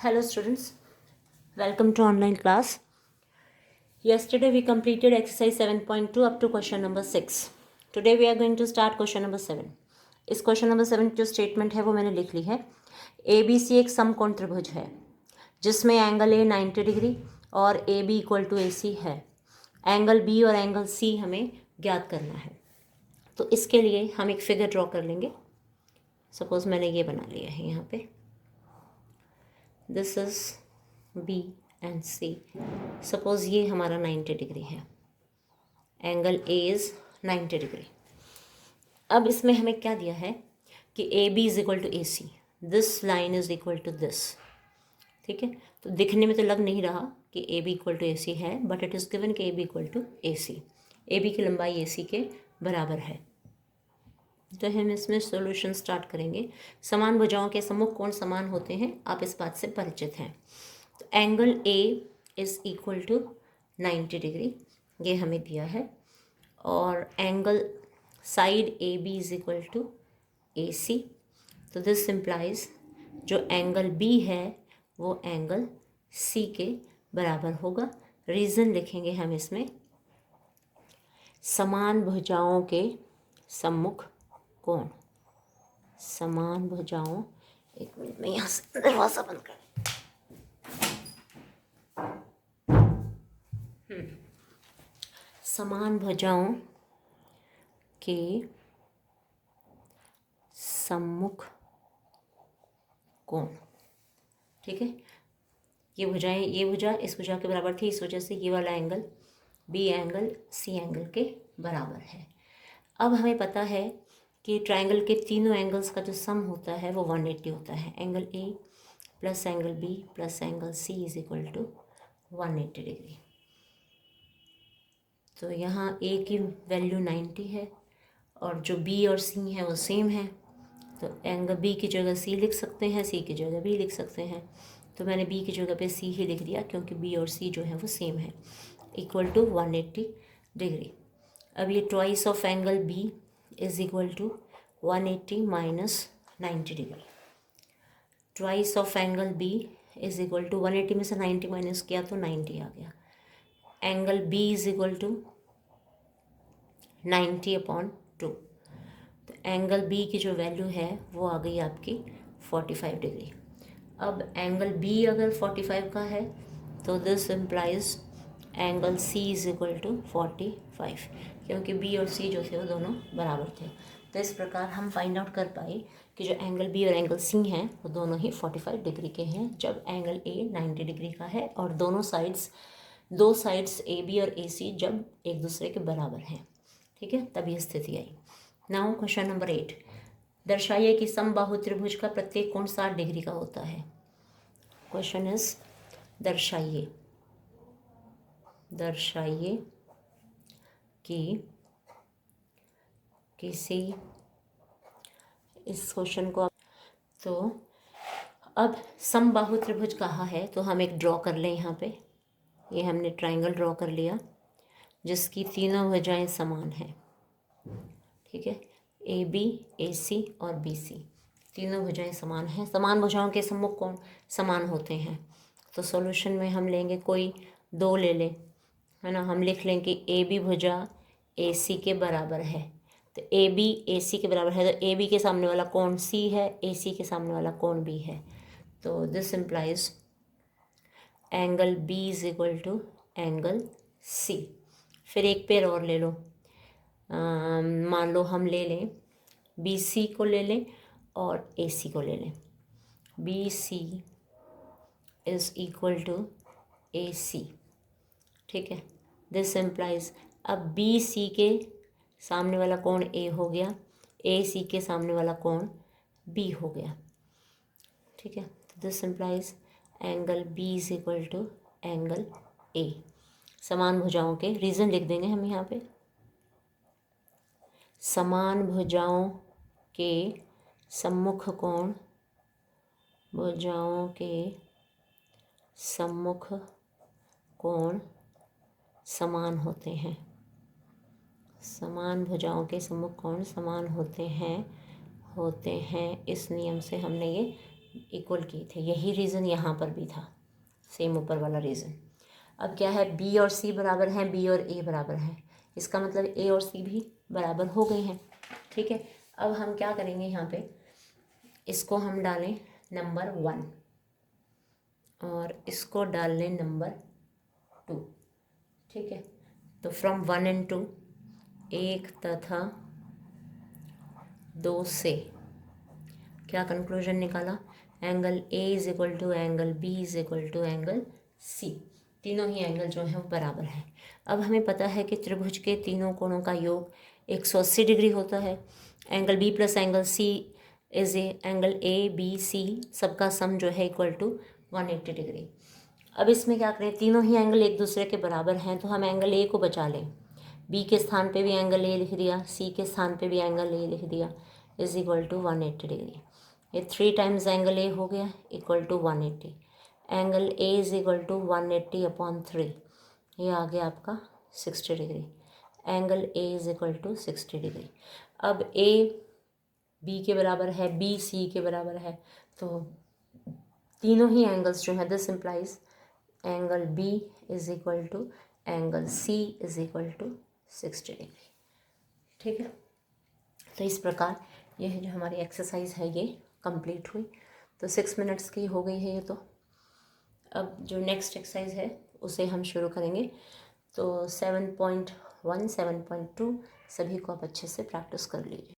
Hello students, welcome to online class. Yesterday we completed exercise 7.2 up to question number 6. Today we are going to start question number 7. इस question number 7 जो statement है वो मैंने लिख ली है। ABC एक समकोण त्रिभुज है जिसमें एंगल A 90 डिग्री और AB इक्वल टू AC है। एंगल B और एंगल C हमें ज्ञात करना है। तो इसके लिए हम एक फिगर ड्रॉ कर लेंगे। सपोज मैंने ये बना लिया है यहाँ पे। This is B and C। Suppose ये हमारा 90 डिग्री है। Angle A is 90 degree. अब इसमें हमें क्या दिया है कि AB is equal to AC, this line is equal to this. ठीक है, तो दिखने में तो लग नहीं रहा कि AB इक्वल टू AC है, बट इट इज़ गिवन कि AB equal to AC। AB की लंबाई AC के बराबर है। तो हम इसमें सॉल्यूशन स्टार्ट करेंगे। समान भुजाओं के सम्मुख कोण समान होते हैं, आप इस बात से परिचित हैं। तो angle A is equal to 90 degree, ये हमें दिया है। और angle side AB is equal to AC। तो दिस इम्प्लाइज जो एंगल B है वो एंगल C के बराबर होगा। रीज़न लिखेंगे हम इसमें, समान भुजाओं के सम्मुख कोण। समान भुजाओं, एक मिनट में यहाँ से दरवाज़ा बंद कर। समान भुजाओं के सम्मुख कोण। ठीक है, ये भुजा इस भुजा के बराबर थी, इस वजह से ये वाला angle B angle C angle के बराबर है। अब हमें पता है कि ट्रायंगल के तीनों एंगल्स का जो सम होता है वो 180 होता है। Angle A plus angle B plus angle C is equal to 180 degree. तो यहाँ A की वैल्यू 90 है और जो B और C है वो सेम है। तो एंगल B की जगह C लिख सकते हैं, C की जगह B लिख सकते हैं। तो मैंने B की जगह पे C ही लिख दिया क्योंकि B और C जो है वो सेम है। Equal to 180 degree. अब ये twice of angle B is equal to 180 minus 90 degree. Twice of angle B is equal to 180 में से 90 माइनस किया तो 90 आ गया। Angle B is equal to 90/2। तो एंगल B की जो वैल्यू है वो आ गई आपकी 45 डिग्री। अब एंगल B अगर 45 का है तो this implies angle C is equal to 45, क्योंकि B और C जो थे वो दोनों बराबर थे। तो इस प्रकार हम फाइंड आउट कर पाए कि जो एंगल B और एंगल C हैं वो दोनों ही 45 डिग्री के हैं जब एंगल A 90 डिग्री का है और दो साइड्स AB और AC जब एक दूसरे के बराबर हैं। ठीक है, तब ये स्थिति आई। नाउ क्वेश्चन नंबर 8, दर्शाइए कि समबाहु त्रिभुज का प्रत्येक कोण 60 डिग्री का होता है। क्वेश्चन इज दर्शाइए कि किसी, इस क्वेश्चन को तो अब समबाहु त्रिभुज कहा है तो हम एक ड्रॉ कर लें। यहाँ पे ये हमने ट्रायंगल ड्रॉ कर लिया जिसकी तीनों भुजाएं समान हैं। ठीक है, AB, AC और BC तीनों भुजाएं समान हैं। समान भुजाओं के सम्मुख कोण समान होते हैं। तो सॉल्यूशन में हम लेंगे कोई दो ले लें, है ना। हम लिख लें कि AB भुजा AC के बराबर है। तो AB AC के बराबर है तो AB के सामने वाला कोण C है, AC के सामने वाला कोण B है। तो this implies angle B is equal to angle C। फिर एक पेयर और ले लो। मान लो हम ले लें BC को ले लें और AC को ले लें। BC is equal to AC। ठीक है, दिस इम्प्लाइज अब BC के सामने वाला कोण A हो गया, AC के सामने वाला कोण B हो गया। ठीक है, this implies angle B is equal to angle A। समान भुजाओं के रीज़न लिख देंगे हम यहाँ पे। समान भुजाओं के सम्मुख कोण, भुजाओं के सम्मुख कोण समान होते हैं। समान भुजाओं के सम्मुख कोण समान होते हैं। इस नियम से हमने ये इक्वल किए थे। यही रीज़न यहाँ पर भी था, सेम ऊपर वाला रीज़न। अब क्या है, बी और सी बराबर हैं, बी और ए बराबर हैं, इसका मतलब ए और सी भी बराबर हो गई हैं। ठीक है, अब हम क्या करेंगे, यहाँ पे इसको हम डालें नंबर 1 और इसको डाल लें नंबर 2। ठीक है, तो फ्रॉम 1 and 2 1 तथा 2 से क्या कंक्लूजन निकाला, angle A is equal to angle B is equal to angle C, तीनों ही एंगल जो है वो बराबर है। अब हमें पता है कि त्रिभुज के तीनों कोणों का योग 180 डिग्री होता है। Angle B plus angle C is angle A B C, सबका सम जो है इक्वल टू 180 डिग्री। अब इसमें क्या करें, तीनों ही एंगल एक दूसरे के बराबर हैं, तो हम एंगल ए को बचा लें। बी के स्थान पे भी एंगल ए लिख दिया, सी के स्थान पे भी एंगल ए लिख दिया, इज इक्वल टू 180 डिग्री। ये 3 टाइम्स एंगल ए हो गया equal to 180। Angle A is equal to 180/3, ये आ गया आपका 60 degree. Angle A is equal to 60 degree. अब ए बी के बराबर है, बी सी के बराबर है, तो तीनों ही एंगल्स जो है, this implies angle B is equal to angle C is equal to 60 degree. ठीक है, तो इस प्रकार यह जो हमारी एक्सरसाइज है ये कंप्लीट हुई। तो 6 मिनट्स की हो गई है ये। तो अब जो नेक्स्ट एक्सरसाइज है उसे हम शुरू करेंगे। तो 7.1 7.2 सभी को आप अच्छे से प्रैक्टिस कर लीजिए।